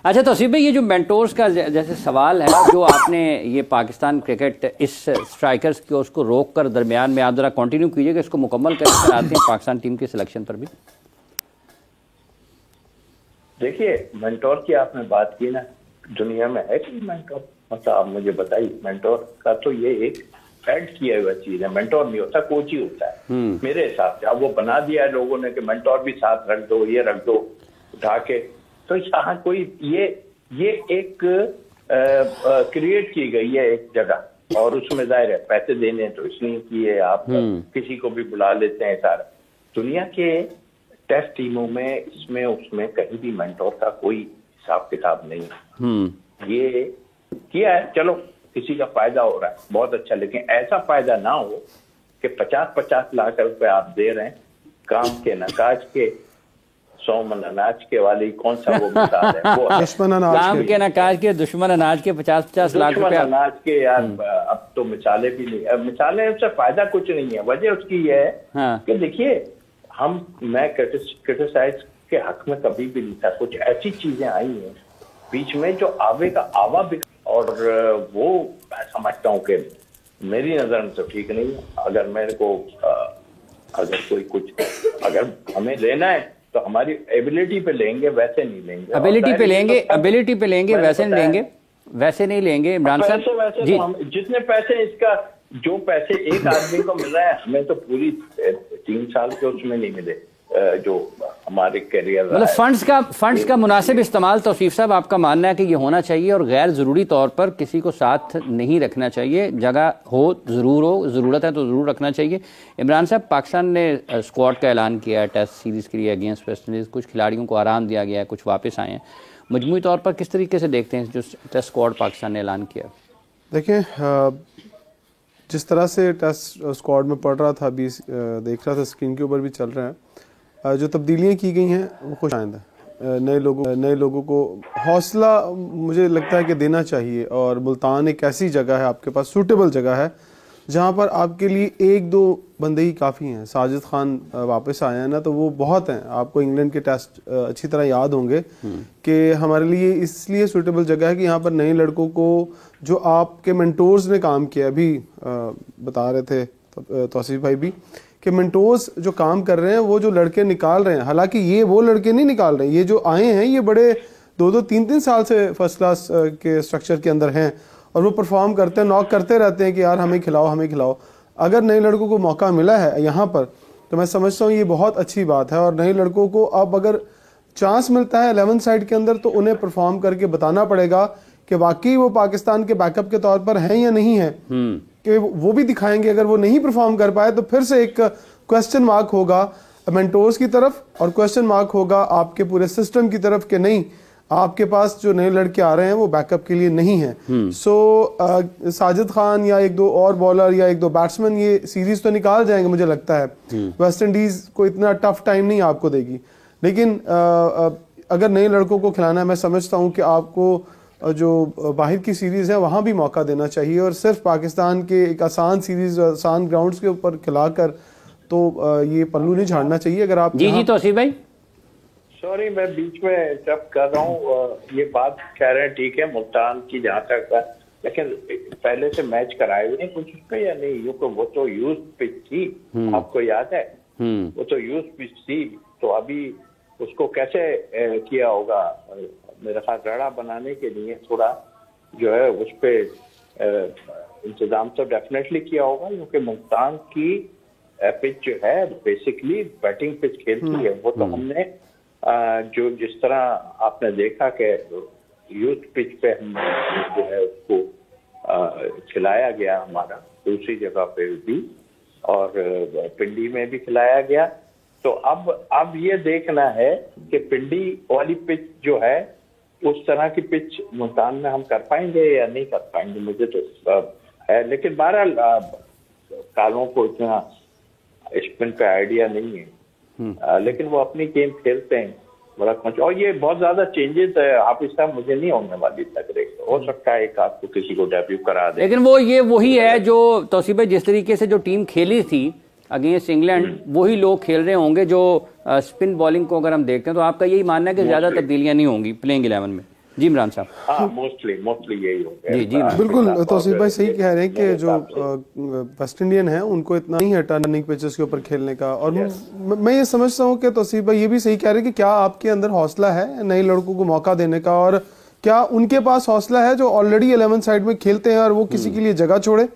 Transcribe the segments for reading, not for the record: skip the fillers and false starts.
अच्छा तौसीफ भाई, ये जो मेंटोर्स का जैसे सवाल है जो आपने ये पाकिस्तान क्रिकेट इस स्ट्राइकर्स को उसको रोक कर दरमियान में आप जरा कंटिन्यू कीजिएगा, इसको मुकम्मल कर आते हैं पाकिस्तान टीम के सिलेक्शन पर भी। देखिए, मेंटोर की आपने बात की ना, दुनिया में है कि मेंटोर? मतलब आप मुझे बताइए, मेंटोर का तो ये एक ऐड किया हुआ चीज है। मेंटोर नहीं होता, कोच ही होता है मेरे हिसाब से। अब वो बना दिया है लोगों ने कि मेंटोर भी साथ रख दो, ये रख दो उठा के। तो यहाँ कोई ये एक क्रिएट की गई है एक जगह, और उसमें जाहिर है पैसे देने तो इसलिए किए, आप किसी को भी बुला लेते हैं। सारा दुनिया के टेस्ट टीमों में इसमें उसमें कहीं भी मेंटोर का कोई हिसाब किताब नहीं है। ये किया है, चलो किसी का फायदा हो रहा है, बहुत अच्छा, लेकिन ऐसा फायदा ना हो कि 50-50 लाख रुपए आप दे रहे हैं काम के नकाज के 100 मन अनाज के वाली। कौन सा वो मिसाल है? वो दुश्मन अनाज काम के नकाज के, दुश्मन अनाज के 50-50 लाख रुपए अनाज के। यार अब तो मिसालें भी नहीं, अब मिसालें उससे फायदा कुछ नहीं है। वजह उसकी ये है कि देखिए, मैं क्रिटिसाइज के हक में कभी भी नहीं था। कुछ ऐसी चीजें आई हैं बीच में जो आवे का आवा भी, और वो मैं समझता हूँ कि मेरी नजर में तो ठीक नहीं है। अगर मेरे को अगर कोई कुछ अगर हमें लेना है तो हमारी एबिलिटी पे लेंगे, वैसे नहीं लेंगे। एबिलिटी पे लेंगे वैसे नहीं लेंगे, वैसे नहीं लेंगे। इमरान साहब वैसे तो हम जितने पैसे इसका जो पैसे एक आदमी को मिल रहा है, हमें तो पूरी 3 साल के उसमें नहीं मिले जो हमारे करियर। मतलब फंड्स का मुनासिब इस्तेमाल तौसीफ साहब, आपका मानना है कि ये होना चाहिए और गैर ज़रूरी तौर पर किसी को साथ नहीं रखना चाहिए। जगह हो ज़रूर हो, ज़रूरत है तो ज़रूर रखना चाहिए। इमरान साहब, पाकिस्तान ने स्क्वाड का ऐलान किया है टेस्ट सीरीज़ के लिए अगेंस्ट वेस्ट इंडीज़। कुछ खिलाड़ियों को आराम दिया गया है, कुछ वापस आए हैं। मजमूई तौर पर किस तरीके से देखते हैं जो टेस्ट स्क्वाड पाकिस्तान ने ऐलान किया? देखिए, जिस तरह से टेस्ट स्क्वाड में पढ़ रहा था, अभी देख रहा था स्क्रीन के ऊपर भी चल रहा है, जो तब्दीलियाँ की गई हैं वो खुश आइंद है। नए लोगों को हौसला मुझे लगता है कि देना चाहिए। और मुल्तान एक ऐसी जगह है, आपके पास सूटेबल जगह है जहाँ पर आपके लिए 1-2 बंदे ही काफ़ी हैं। साजिद खान वापस आए हैं ना, तो वो बहुत हैं। आपको इंग्लैंड के टेस्ट अच्छी तरह याद होंगे कि हमारे लिए इसलिए सूटेबल जगह है कि यहाँ पर नए लड़कों को, जो आपके मेंटोर्स ने काम किया, अभी बता रहे थे तौसीफ भाई भी, कि मेंटोर्स जो काम कर रहे हैं वो जो लड़के निकाल रहे हैं, हालांकि ये वो लड़के नहीं निकाल रहे हैं, ये जो आए हैं ये बड़े 2-2, 3-3 साल से फर्स्ट क्लास के स्ट्रक्चर के अंदर हैं और वो परफॉर्म करते हैं, नॉक करते रहते हैं कि यार हमें खिलाओ। अगर नए लड़कों को मौका मिला है यहाँ पर तो मैं समझता हूँ ये बहुत अच्छी बात है। और नए लड़कों को अब अगर चांस मिलता है 11 साइड के अंदर तो उन्हें परफॉर्म करके बताना पड़ेगा कि वाकई वो पाकिस्तान के बैकअप के तौर पर हैं या नहीं है, कि वो भी दिखाएंगे। अगर वो नहीं परफॉर्म कर पाए तो फिर से एक क्वेश्चन मार्क होगा मेंटोर्स की तरफ और क्वेश्चन मार्क होगा आपके पूरे सिस्टम की तरफ कि नहीं, आपके पास जो नए लड़के आ रहे हैं वो बैकअप के लिए नहीं है। साजिद खान या 1-2 और बॉलर या 1-2 बैट्समैन ये सीरीज तो निकाल जाएंगे, मुझे लगता है। वेस्ट इंडीज को इतना टफ टाइम नहीं आपको देगी, लेकिन अगर नए लड़कों को खिलाना है, मैं समझता हूँ कि आपको जो बाहर की सीरीज है वहां भी मौका देना चाहिए। और सिर्फ पाकिस्तान के एक आसान सीरीज, आसान ग्राउंड्स के ऊपर खिलाकर तो ये पल्लू नहीं झाड़ना चाहिए। अगर आप जी तौसीफ भाई, सॉरी मैं बीच में इंटरप्ट कर रहा हूँ। ये बात कह रहे हैं ठीक है मुल्तान की जहाँ तक है, लेकिन पहले से मैच कराए हुए नहीं कुछ पे या नहीं? वो तो यूज पिच थी, आपको याद है? वो तो यूज पिच थी, तो अभी उसको कैसे किया होगा? मेरा ख्याल रड़ा बनाने के लिए थोड़ा जो है उस पर इंतजाम तो डेफिनेटली किया होगा, क्योंकि मुल्तान की पिच जो है बेसिकली बैटिंग पिच खेलती है। वो तो हमने जो जिस तरह आपने देखा कि यूथ पिच पे हम जो है उसको खिलाया गया, हमारा दूसरी जगह पे भी और पिंडी में भी खिलाया गया। तो अब ये देखना है कि पिंडी वाली पिच जो है उस तरह की पिच मुल्तान में हम कर पाएंगे या नहीं कर पाएंगे, मुझे तो है। लेकिन बहरहाल कालों को इतना स्पिन पे आइडिया नहीं है, लेकिन वो अपनी गेम खेलते हैं बड़ा कुछ। और ये बहुत ज्यादा चेंजेस हाफिज साहब मुझे नहीं होने वाली लग रही। हो सकता है एक आपको किसी को डेब्यू करा दे, लेकिन वो ये वही है जो तौसीफ भाई, जिस तरीके से जो टीम खेली थी अगेंस्ट इंग्लैंड, वही लोग खेल रहे होंगे जो स्पिन बॉलिंग को अगर हम देखते हैं। तो आपका यही मानना है कि ज्यादा तब्दीलियां नहीं होंगी प्लेइंग 11 में? जी इमरान साहब। हाँ, मोस्टली यही हो गया। जी जी बिल्कुल तौसीफ भाई सही कह रहे हैं कि जो वेस्ट इंडियन है उनको इतना नहीं है टर्निंग पिचेस के ऊपर खेलने का। और मैं ये समझता हूँ कि तौसीफ भाई ये भी सही कह रहे हैं कि क्या आपके अंदर हौसला है नए लड़कों को मौका देने का, और क्या उनके पास हौसला है जो ऑलरेडी 11 साइड में खेलते हैं और वो किसी के लिए जगह छोड़े।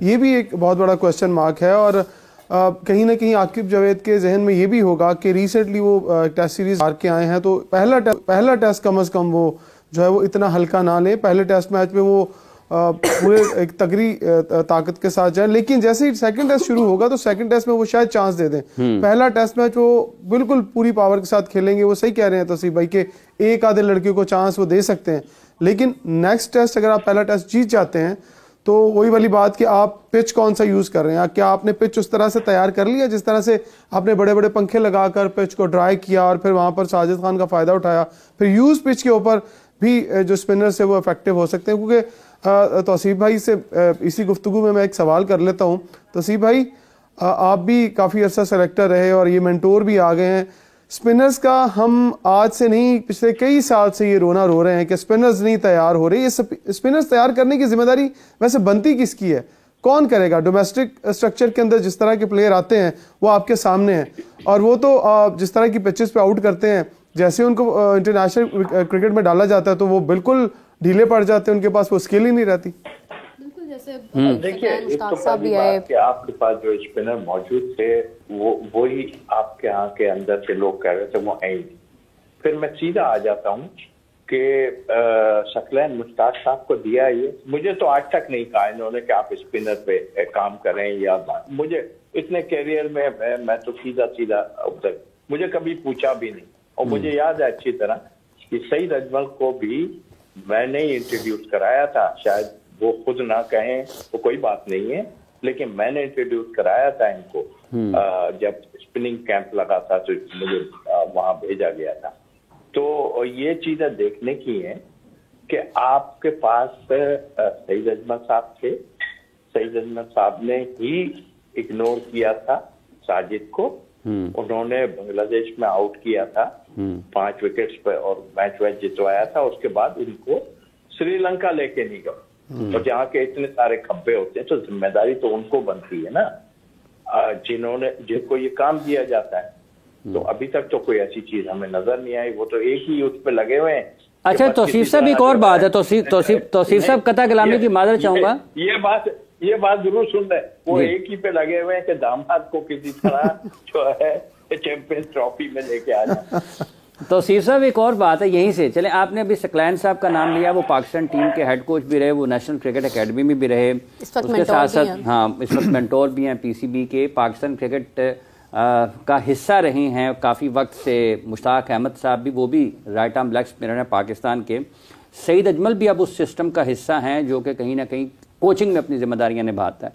ये भी एक बहुत बड़ा क्वेश्चन मार्क है। और कहीं ना कहीं आकिब जावेद के जहन में ये भी होगा कि रिसेंटली वो टेस्ट सीरीज हार के आए हैं, तो पहला टेस्ट कम अज कम वो जो है वो इतना हल्का ना ले। पहले टेस्ट मैच में वो पूरे एक तगड़ी ताकत के साथ जाए, लेकिन जैसे ही सेकंड टेस्ट शुरू होगा तो सेकंड टेस्ट में वो शायद चांस दे दें। पहला टेस्ट मैच वो बिल्कुल पूरी पावर के साथ खेलेंगे। वो सही कह रहे हैं तौसीफ भाई के एक आधे लड़के को चांस वो दे सकते हैं, लेकिन नेक्स्ट टेस्ट अगर आप पहला टेस्ट जीत जाते हैं तो वही वाली बात कि आप पिच कौन सा यूज कर रहे हैं। क्या आपने पिच उस तरह से तैयार कर लिया जिस तरह से आपने बड़े बड़े पंखे लगाकर पिच को ड्राई किया और फिर वहां पर साजिद खान का फायदा उठाया, फिर यूज पिच के ऊपर भी जो स्पिनर्स है वो इफेक्टिव हो सकते हैं। क्योंकि तौसीफ भाई से इसी गुफ्तगू में मैं एक सवाल कर लेता हूँ। तौसीफ भाई आप भी काफ़ी अर्सा सेलेक्टर रहे और ये मेंटोर भी आ गए हैं स्पिनर्स का। हम आज से नहीं पिछले कई साल से ये रोना रो रहे हैं कि स्पिनर्स नहीं तैयार हो रहे। ये स्पिनर्स तैयार करने की जिम्मेदारी वैसे बनती किसकी है, कौन करेगा? डोमेस्टिक स्ट्रक्चर के अंदर जिस तरह के प्लेयर आते हैं वो आपके सामने हैं, और वो तो जिस तरह की पिचेस पे आउट करते हैं, जैसे उनको इंटरनेशनल क्रिकेट में डाला जाता है तो वो बिल्कुल ढीले पड़ जाते हैं, उनके पास वो स्किल ही नहीं रहती। बिल्कुल, जैसे देखिए, एक तो पहली बात कि आपके पास जो स्पिनर मौजूद थे वो ही आपके यहाँ के अंदर से लोग कह रहे थे वो है ही। फिर मैं सीधा आ जाता हूँ कि शकलैन मुश्ताक साहब को दिया ये, मुझे तो आज तक नहीं कहा इन्होंने कि आप स्पिनर पे काम करें या मुझे इतने कैरियर में मैं तो सीधा उधर, मुझे कभी पूछा भी नहीं। और मुझे याद है अच्छी तरह कि सईद अजमल को भी मैंने ही इंट्रोड्यूस कराया था, शायद वो खुद ना कहें तो कोई बात नहीं है, लेकिन मैंने इंट्रोड्यूस कराया था इनको जब स्पिनिंग कैंप लगा था तो मुझे वहां भेजा गया था। तो ये चीजें देखने की है कि आपके पास सईद अजमल साहब थे, सईद अजमल साहब ने ही इग्नोर किया था साजिद को, उन्होंने बांग्लादेश में आउट किया था 5 विकेट्स पे और मैच जितवाया था। उसके बाद उनको श्रीलंका लेके नहीं गए, और जहाँ के इतने सारे खब्बे होते हैं तो जिम्मेदारी तो उनको बनती है ना, जिनको ये काम दिया जाता है। तो अभी तक तो कोई ऐसी चीज हमें नजर नहीं आई, वो तो एक ही उस पे लगे हुए हैं। अच्छा तौसीफ साहब, एक और बात है, तौसीफ साहब कता कलामी की मादर चाहूंगा, ये बात जरूर सुन रहे, वो एक ही पे लगे हुए हैं कि दामाद को किसी तरह जो है चैंपियंस ट्रॉफी में लेके आ जाए। तौसीफ साहब एक और बात है, यहीं से चले, आपने अभी शकलैन साहब का नाम लिया, वो पाकिस्तान टीम के हेड कोच भी रहे, वो नेशनल क्रिकेट एकेडमी में भी रहे, उसके साथ साथ हाँ इस वक्त मेंटोर भी हैं पीसीबी के, पाकिस्तान क्रिकेट का हिस्सा रहे हैं काफ़ी वक्त से। मुश्ताक अहमद साहब भी, वो भी राइट आर्म लेग स्पिनर हैं पाकिस्तान के। सईद अजमल भी अब उस सिस्टम का हिस्सा हैं जो कि कहीं ना कहीं कोचिंग में अपनी जिम्मेदारियां निभाता है।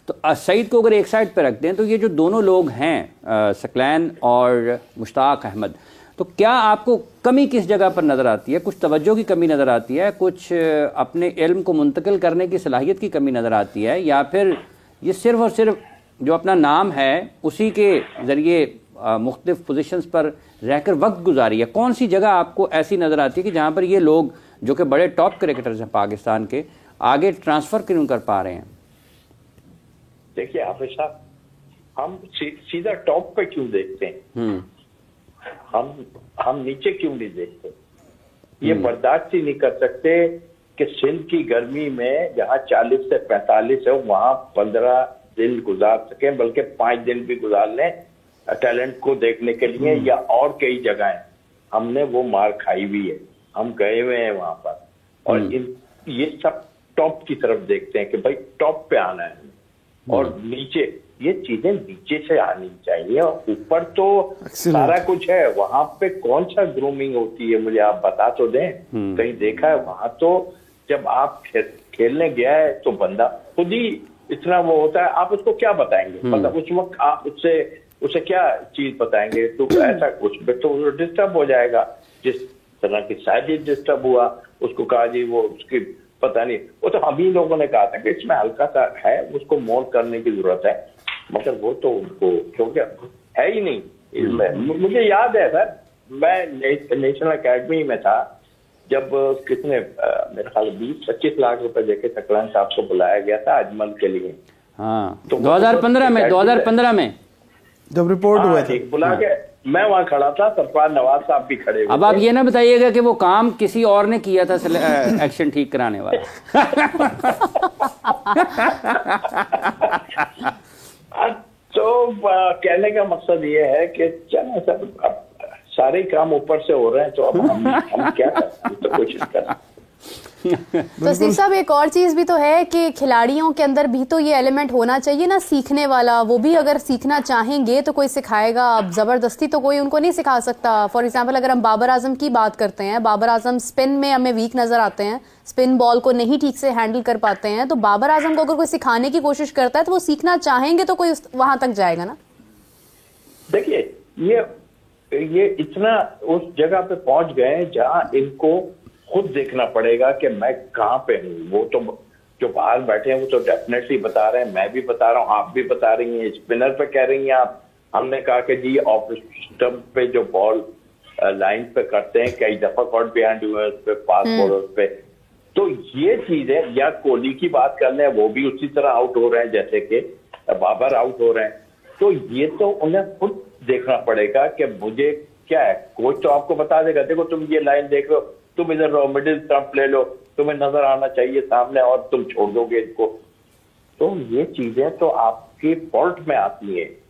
तो सईद को अगर एक साइड पर रख दें तो ये जो दोनों लोग हैं शकलैन और मुश्ताक अहमद, तो क्या आपको कमी किस जगह पर नज़र आती है? कुछ तवज्जो की कमी नज़र आती है, कुछ अपने इल्म को मुंतकिल करने की सलाहियत की कमी नज़र आती है, या फिर ये सिर्फ और सिर्फ जो अपना नाम है उसी के ज़रिए मुख्तलिफ पोजीशंस पर रहकर वक्त गुजारी है? कौन सी जगह आपको ऐसी नज़र आती है कि जहाँ पर ये लोग जो कि बड़े टॉप क्रिकेटर्स हैं पाकिस्तान के, आगे ट्रांसफ़र क्यों कर पा रहे हैं? देखिए हाफिज साहब, हम सीधा टॉप पे क्यों देखते हैं, हम नीचे क्यों नहीं देखते? ये बर्दाश्त ही नहीं कर सकते कि सिंध की गर्मी में जहाँ 40 से 45 है वहां 15 दिन गुजार सके, बल्कि 5 दिन भी गुजार लें टैलेंट को देखने के लिए, या और कई जगहें हमने वो मार खाई हुई है, हम गए हुए हैं वहां पर। और ये सब टॉप की तरफ देखते हैं कि भाई टॉप पे आना है, और नीचे ये चीजें नीचे से आनी चाहिए, और ऊपर तो सारा कुछ है। वहां पे कौन सा ग्रूमिंग होती है मुझे आप बता तो दें, कहीं देखा है? वहां तो जब आप खेलने गया है तो बंदा खुद ही इतना वो होता है, आप उसको क्या बताएंगे? मतलब उस वक्त आप उसे क्या चीज बताएंगे? तो ऐसा कुछ तो डिस्टर्ब हो जाएगा, जिस तरह की साजिद डिस्टर्ब हुआ, उसको कहा जी वो उसकी पता नहीं, वो तो हम ही लोगों ने कहा था कि इसमें हल्का सा है, उसको मोड़ करने की जरूरत है, मगर वो तो उनको क्योंकि है ही नहीं इसमें। मुझे याद है सर, मैं नेशनल एकेडमी में था जब कितने मेरे ख्याल 20-25 लाख रुपए देके सकलान साहब को बुलाया गया था अजमल के लिए। हाँ, तो 2015 में जब रिपोर्ट हुआ था बुला के मैं वहां खड़ा था, सरफराज नवाज साहब भी खड़े हुए। अब आप ये ना बताइएगा कि वो काम किसी और ने किया था, एक्शन ठीक कराने वाला। तो कहने का मकसद ये है कि चलो सब अब सारे काम ऊपर से हो रहे हैं, तो अब हम क्या करें, तो कोशिश करें। तो सिर्फ साहब एक और चीज भी तो है कि खिलाड़ियों के अंदर भी तो ये एलिमेंट होना चाहिए ना, सीखने वाला। वो भी अगर सीखना चाहेंगे तो कोई सिखाएगा। अब जबरदस्ती तो कोई उनको नहीं सिखा सकता। फॉर एग्जांपल अगर हम बाबर आजम की बात करते हैं, बाबर आजम स्पिन में हमें वीक नजर आते हैं, स्पिन बॉल को नहीं ठीक से हैंडल कर पाते हैं। तो बाबर आजम को अगर कोई सिखाने की कोशिश करता है तो वो सीखना चाहेंगे तो कोई वहां तक जाएगा ना। देखिए ये इतना उस जगह पे पहुंच गए जहां इनको खुद देखना पड़ेगा कि मैं कहाँ पे हूँ। वो तो जो बाहर बैठे हैं वो तो डेफिनेटली बता रहे हैं, मैं भी बता रहा हूँ, आप भी बता रही हैं, स्पिनर पे कह रही हैं आप। हमने कहा कि जी ऑफ स्टंप पे जो बॉल लाइन पे करते हैं, कई दफा कॉट बिहाइंड हुए उस पे, फास्ट बॉलर पे। तो ये चीजें, या कोहली की बात कर लें, वो भी उसी तरह आउट हो रहे हैं जैसे कि बाबर आउट हो रहे हैं। तो ये तो उन्हें खुद देखना पड़ेगा कि मुझे क्या है। कोच तो आपको बता देगा, देखो तुम ये लाइन देख लो, तुम इधर रहो, मिडिल स्टंप ले लो, तुम्हें नजर आना चाहिए सामने और तुम छोड़ दोगे इनको। तो ये चीजें तो आपके फॉल्ट में आती है।